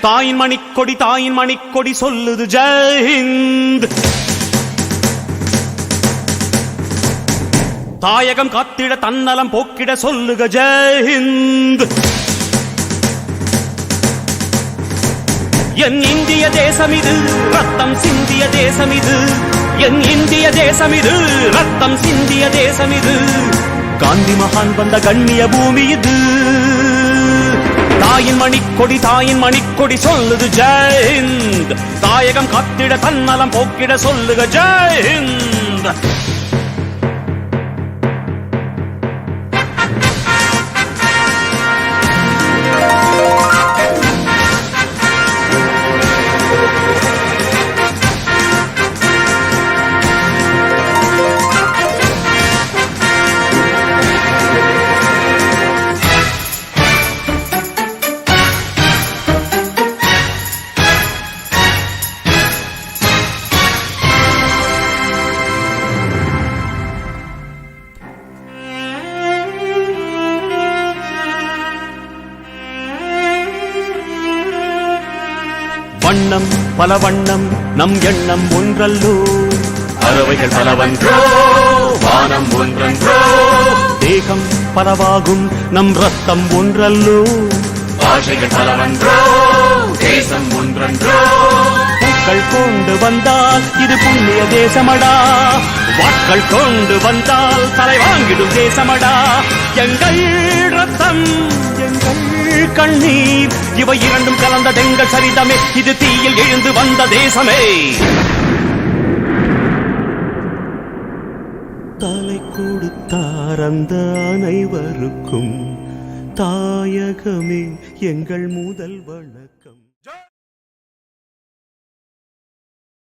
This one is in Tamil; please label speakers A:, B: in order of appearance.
A: தாயின் மணிக்கொடி சொல்லுது ஜெய் ஹிந்த். தாயகம் காத்திட தன்னலம் போக்கிட சொல்லுக ஜெய் ஹிந்த். என் இந்திய தேசம் இது ரத்தம் சிந்திய தேசம் இது, என் இந்திய தேசம் இது ரத்தம் சிந்திய தேசம் இது, காந்தி மகான் வந்த கண்ணிய பூமி இது. தாயின் மணிக்கொடி சொல்லுது ஜெய் ஹிந்த். தாயகம் காத்திட தன்னலம் போக்கிட சொல்லுக ஜெய் ஹிந்த். வண்ணம் பல வண்ணம் நம் எண்ணம் ஒன்றல்லோ, பறவைகள் பலவன்றோ வானம் ஒன்றன்றோ, தேகம் பலவாகும் நம் ரத்தம் ஒன்றல்லோ, பாஷைகள் பலவன்றோ தேசம் ஒன்றன்றோ. பூக்கள் கொண்டு வந்தால் இது புண்ணிய தேசமடா, வாட்கள் கொண்டு வந்தால் தலை வாங்கிடும் தேசமடா. எங்கள் ரத்தம் எங்கள் கண்ணீர் இவை இரண்டும் கலந்த எங்கள் சரிதமே, இது தீயில் எழுந்து வந்த தேசமே. தலை கொடுத்தார் அந்த அனைவருக்கும் தாயகமே எங்கள் முதல் வணக்கம்.